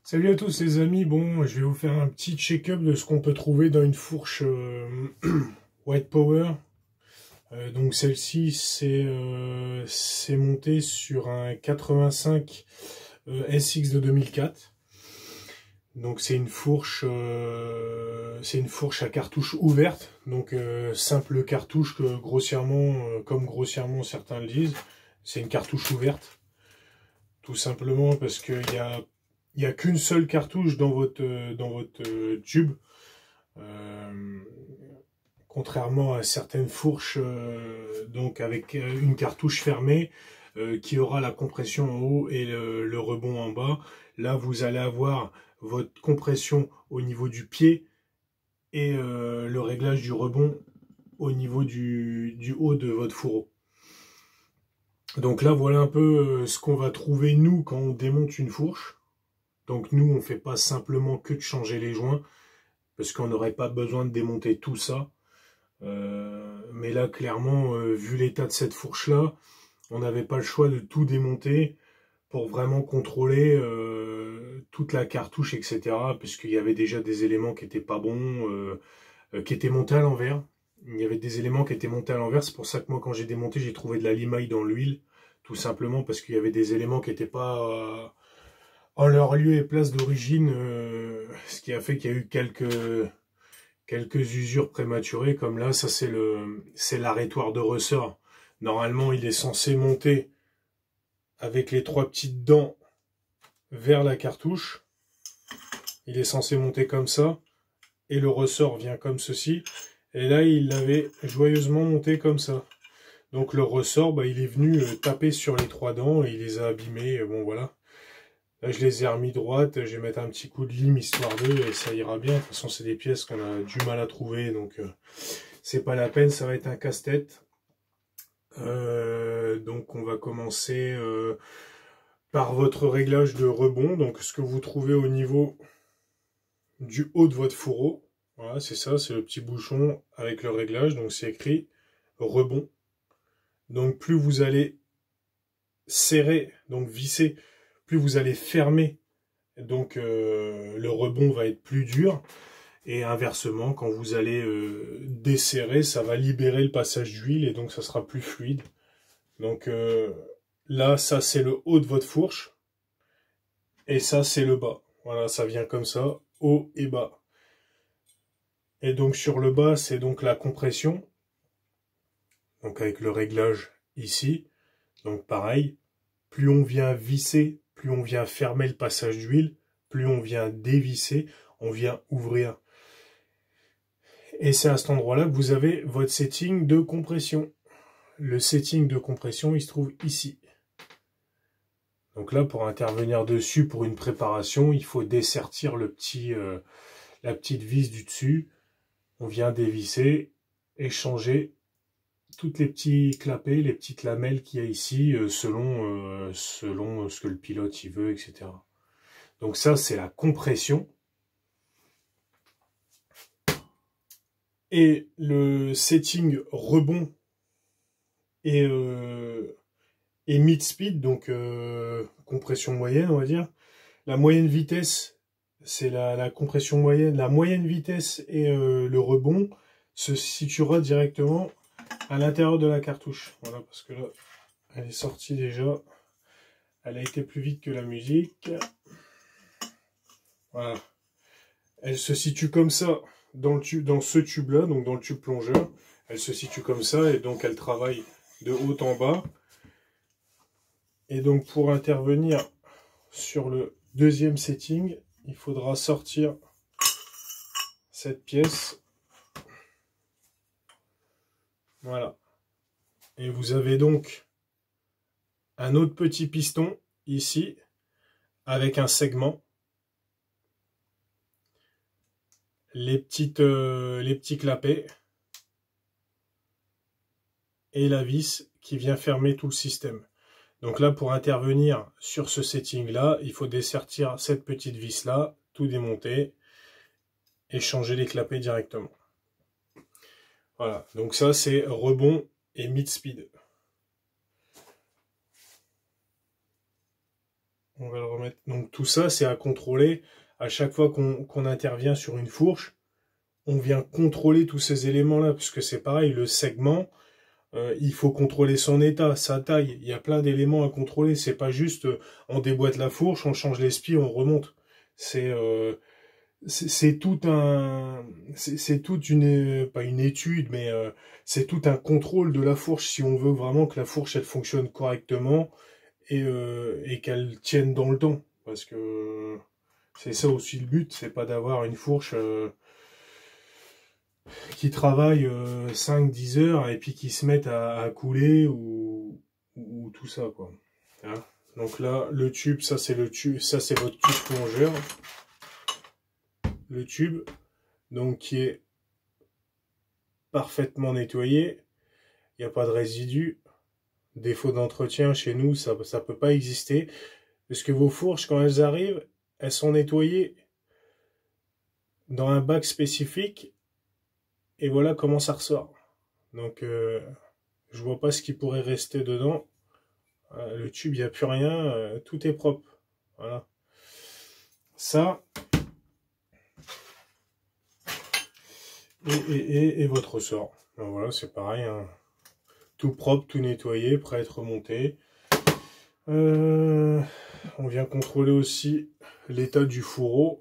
Salut à tous les amis, bon je vais vous faire un petit check-up de ce qu'on peut trouver dans une fourche White Power. Donc celle-ci c'est monté sur un 85 SX de 2004. Donc c'est une fourche à cartouche ouverte, donc simple cartouche que grossièrement, comme grossièrement certains le disent, c'est une cartouche ouverte. Tout simplement parce qu'il y a qu'une seule cartouche dans votre tube, contrairement à certaines fourches donc avec une cartouche fermée qui aura la compression en haut et le rebond en bas. Là vous allez avoir votre compression au niveau du pied et le réglage du rebond au niveau du haut de votre fourreau. Donc là voilà un peu ce qu'on va trouver nous quand on démonte une fourche. Donc nous, on ne fait pas simplement que de changer les joints, parce qu'on n'aurait pas besoin de démonter tout ça. Mais là, clairement, vu l'état de cette fourche-là, on n'avait pas le choix de tout démonter pour vraiment contrôler toute la cartouche, etc. Puisqu'il y avait déjà des éléments qui n'étaient pas bons, qui étaient montés à l'envers. Il y avait des éléments qui étaient montés à l'envers. C'est pour ça que moi, quand j'ai démonté, j'ai trouvé de la limaille dans l'huile. Tout simplement parce qu'il y avait des éléments qui n'étaient pas... en leur lieu et place d'origine, ce qui a fait qu'il y a eu quelques usures prématurées, comme là, ça c'est l'arrêtoir de ressort. Normalement, il est censé monter avec les trois petites dents vers la cartouche. Il est censé monter comme ça, et le ressort vient comme ceci. Et là, il l'avait joyeusement monté comme ça. Donc le ressort, bah, il est venu taper sur les trois dents, et il les a abîmés, bon voilà. Là, je les ai remis droites, je vais mettre un petit coup de lime histoire d'eux et ça ira bien. De toute façon, c'est des pièces qu'on a du mal à trouver, donc c'est pas la peine, ça va être un casse-tête. Donc on va commencer par votre réglage de rebond, donc ce que vous trouvez au niveau du haut de votre fourreau. Voilà, c'est ça, c'est le petit bouchon avec le réglage, donc c'est écrit rebond. Donc plus vous allez serrer, donc visser, plus vous allez fermer, donc le rebond va être plus dur, et inversement, quand vous allez desserrer, ça va libérer le passage d'huile, et donc ça sera plus fluide. Donc là, ça c'est le haut de votre fourche, et ça c'est le bas. Voilà, ça vient comme ça, haut et bas. Et donc sur le bas, c'est donc la compression, donc avec le réglage ici. Donc pareil, plus on vient visser, plus on vient fermer le passage d'huile, plus on vient dévisser, on vient ouvrir. Et c'est à cet endroit-là que vous avez votre setting de compression. Le setting de compression, il se trouve ici. Donc là, pour intervenir dessus pour une préparation, il faut dessertir la petite vis du dessus. On vient dévisser et changer toutes les petits clapets, les petites lamelles qu'il y a ici, selon ce que le pilote il veut, etc. Donc ça, c'est la compression. Et le setting rebond et mid-speed, donc compression moyenne, on va dire. La moyenne vitesse, c'est la compression moyenne. La moyenne vitesse et le rebond se situera directement à l'intérieur de la cartouche. Voilà, parce que là, elle est sortie déjà. Elle a été plus vite que la musique. Voilà. Elle se situe comme ça dans ce tube-là, donc dans le tube plongeur. Elle se situe comme ça, et donc elle travaille de haut en bas. Et donc pour intervenir sur le deuxième setting, il faudra sortir cette pièce. Voilà. Et vous avez donc un autre petit piston ici, avec un segment. Les petits clapets. Et la vis qui vient fermer tout le système. Donc là, pour intervenir sur ce setting-là, il faut dessertir cette petite vis-là, tout démonter, et changer les clapets directement. Voilà, donc ça c'est rebond et mid-speed. On va le remettre. Donc tout ça, c'est à contrôler. À chaque fois qu'on intervient sur une fourche, on vient contrôler tous ces éléments-là, puisque c'est pareil, le segment, il faut contrôler son état, sa taille. Il y a plein d'éléments à contrôler. C'est pas juste on déboîte la fourche, on change les spies, on remonte. C'est tout un, c'est toute une, pas une étude, mais c'est tout un contrôle de la fourche si on veut vraiment que la fourche elle fonctionne correctement et qu'elle tienne dans le temps. Parce que c'est ça aussi le but, c'est pas d'avoir une fourche qui travaille 5-10 heures et puis qui se mette à couler ou tout ça, quoi. Hein. Donc là, le tube, ça c'est le tube, ça c'est votre tube plongeur. Le tube, donc qui est parfaitement nettoyé, il n'y a pas de résidus. Défaut d'entretien chez nous, ça peut pas exister, parce que vos fourches, quand elles arrivent, elles sont nettoyées dans un bac spécifique, et voilà comment ça ressort. Donc, je vois pas ce qui pourrait rester dedans. Le tube, il n'y a plus rien, tout est propre. Voilà. Ça, et votre ressort. Donc voilà, c'est pareil, hein. Tout propre, tout nettoyé, prêt à être remonté. On vient contrôler aussi l'état du fourreau.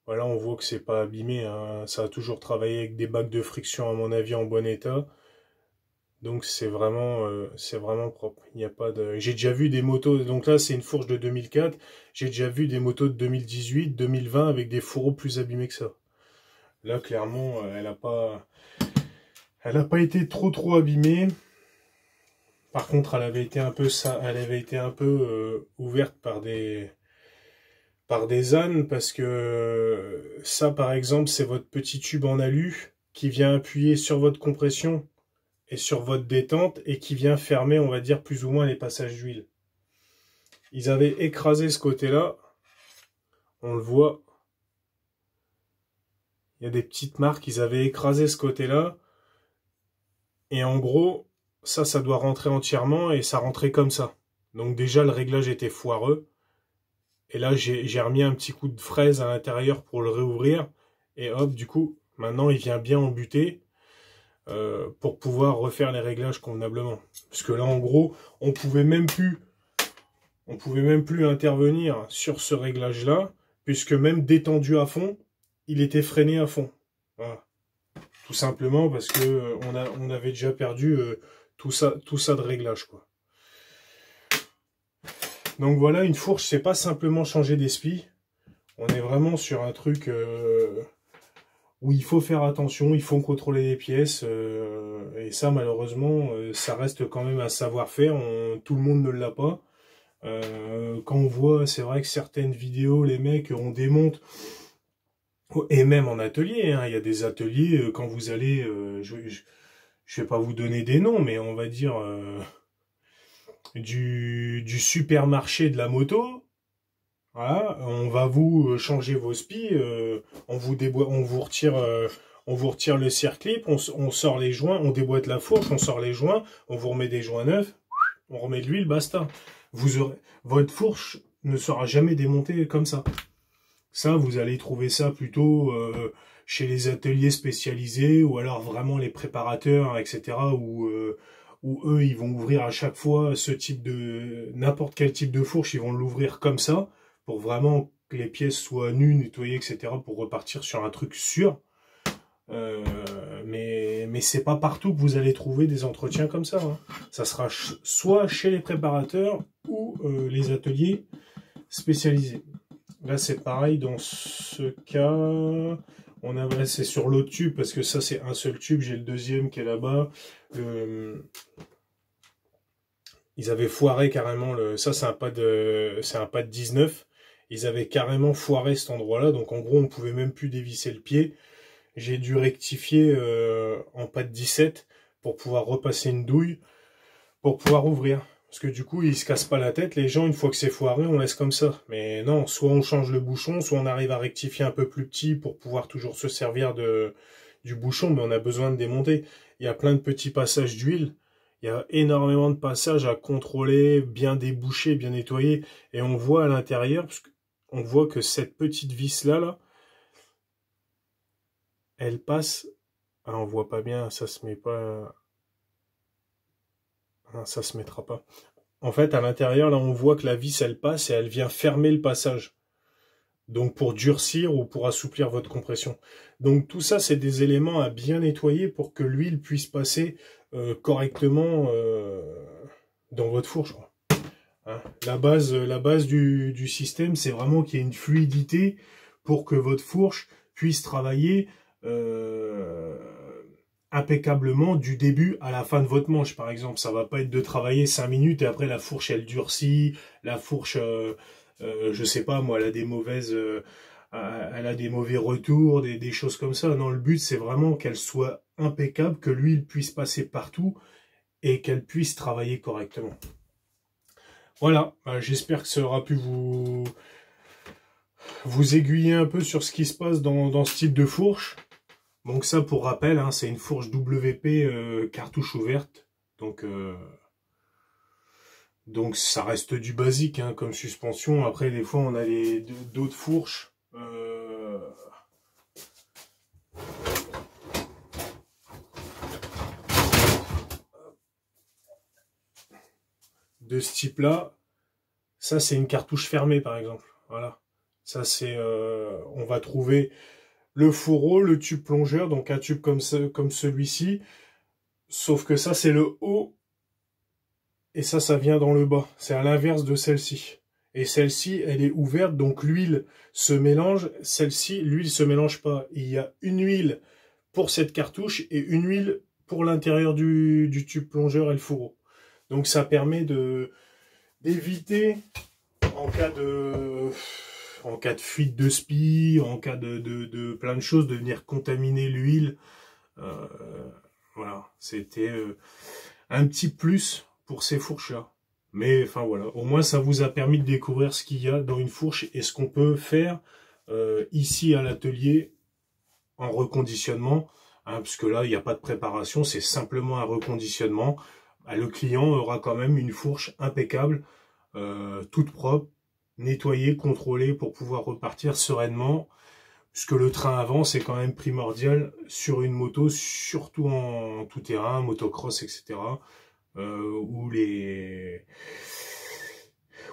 Voilà, on voit que c'est pas abîmé, hein. Ça a toujours travaillé avec des bacs de friction, à mon avis, en bon état. Donc c'est vraiment propre. Il n'y a pas de. J'ai déjà vu des motos. Donc là, c'est une fourche de 2004. J'ai déjà vu des motos de 2018, 2020 avec des fourreaux plus abîmés que ça. Là, clairement, elle a pas été trop abîmée. Par contre, elle avait été un peu ouverte par des ânes, parce que ça, par exemple, c'est votre petit tube en alu qui vient appuyer sur votre compression et sur votre détente et qui vient fermer, on va dire, plus ou moins les passages d'huile. Ils avaient écrasé ce côté-là, on le voit. Il y a des petites marques, ils avaient écrasé ce côté-là, et en gros, ça doit rentrer entièrement, et ça rentrait comme ça. Donc déjà, le réglage était foireux. Et là, j'ai remis un petit coup de fraise à l'intérieur pour le réouvrir. Et hop, du coup, maintenant, il vient bien embuter pour pouvoir refaire les réglages convenablement. Parce que là, en gros, on pouvait même plus intervenir sur ce réglage-là, puisque même détendu à fond, il était freiné à fond. Voilà. Tout simplement parce que on avait déjà perdu tout ça de réglage, quoi. Donc voilà, une fourche, c'est pas simplement changer des spies. On est vraiment sur un truc où il faut faire attention, il faut contrôler les pièces. Et ça, malheureusement, ça reste quand même un savoir-faire. Tout le monde ne l'a pas. Quand on voit, c'est vrai que certaines vidéos, les mecs, on démonte. Et même en atelier, hein, il y a des ateliers, quand vous allez... je vais pas vous donner des noms, mais on va dire... du supermarché de la moto, voilà, on va vous changer vos spies, on vous retire le circlip, on sort les joints, on déboîte la fourche, on sort les joints, on vous remet des joints neufs, on remet de l'huile, basta. Votre fourche ne sera jamais démontée comme ça. Ça, vous allez trouver ça plutôt chez les ateliers spécialisés, ou alors vraiment les préparateurs, etc., où eux, ils vont ouvrir à chaque fois n'importe quel type de fourche, ils vont l'ouvrir comme ça, pour vraiment que les pièces soient nues, nettoyées, etc., pour repartir sur un truc sûr. Mais c'est pas partout que vous allez trouver des entretiens comme ça, hein. Ça sera soit chez les préparateurs ou les ateliers spécialisés. Là, c'est pareil, dans ce cas, c'est sur l'autre tube, parce que ça, c'est un seul tube, j'ai le deuxième qui est là-bas. Ils avaient foiré carrément, ça c'est un pad 19, ils avaient carrément foiré cet endroit-là, donc en gros, on pouvait même plus dévisser le pied. J'ai dû rectifier en pad 17 pour pouvoir repasser une douille, pour pouvoir ouvrir. Parce que du coup, ils se cassent pas la tête. Les gens, une fois que c'est foiré, on laisse comme ça. Mais non, soit on change le bouchon, soit on arrive à rectifier un peu plus petit pour pouvoir toujours se servir du bouchon, mais on a besoin de démonter. Il y a plein de petits passages d'huile. Il y a énormément de passages à contrôler, bien déboucher, bien nettoyer. Et on voit à l'intérieur, on voit que cette petite vis-là, elle passe... Ah, on voit pas bien, ça se met pas... Ah, ça se mettra pas. En fait, à l'intérieur, là, on voit que la vis, elle passe et elle vient fermer le passage. Donc, pour durcir ou pour assouplir votre compression. Donc, tout ça, c'est des éléments à bien nettoyer pour que l'huile puisse passer correctement dans votre fourche, quoi. Hein, la base du système, c'est vraiment qu'il y ait une fluidité pour que votre fourche puisse travailler impeccablement du début à la fin de votre manche, par exemple. Ça va pas être de travailler 5 minutes et après la fourche, elle durcit, la fourche, je sais pas, moi, elle a des mauvaises... elle a des mauvais retours, des choses comme ça. Non, le but, c'est vraiment qu'elle soit impeccable, que l'huile puisse passer partout et qu'elle puisse travailler correctement. Voilà, j'espère que ça aura pu vous aiguiller un peu sur ce qui se passe dans ce type de fourche. Donc ça, pour rappel, hein, c'est une fourche WP cartouche ouverte. Donc ça reste du basique hein, comme suspension. Après, des fois, on a d'autres fourches. De ce type-là, ça c'est une cartouche fermée par exemple. Voilà, ça c'est, on va trouver le fourreau, le tube plongeur, donc un tube comme celui-ci, sauf que ça c'est le haut et ça vient dans le bas. C'est à l'inverse de celle-ci. Et celle-ci, elle est ouverte, donc l'huile se mélange. Celle-ci, l'huile se mélange pas. Il y a une huile pour cette cartouche et une huile pour l'intérieur du tube plongeur et le fourreau. Donc ça permet d'éviter en cas de fuite de spi, en cas de plein de choses, de venir contaminer l'huile. Voilà, c'était un petit plus pour ces fourches-là. Mais enfin voilà, au moins ça vous a permis de découvrir ce qu'il y a dans une fourche et ce qu'on peut faire ici à l'atelier en reconditionnement. Hein, puisque là, il n'y a pas de préparation, c'est simplement un reconditionnement. Le client aura quand même une fourche impeccable, toute propre, nettoyée, contrôlée pour pouvoir repartir sereinement. Puisque le train avant, c'est quand même primordial sur une moto, surtout en tout terrain, motocross, etc. Où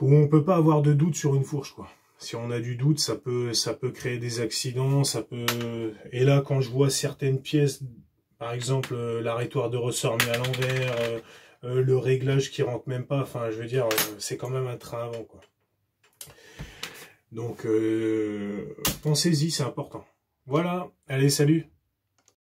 on peut pas avoir de doute sur une fourche, quoi. Si on a du doute, ça peut créer des accidents, Et là, quand je vois certaines pièces, par exemple l'arrêtoir de ressort mis à l'envers, le réglage qui rentre même pas, enfin, je veux dire, c'est quand même un train avant, quoi. Donc, pensez-y, c'est important. Voilà, allez, salut!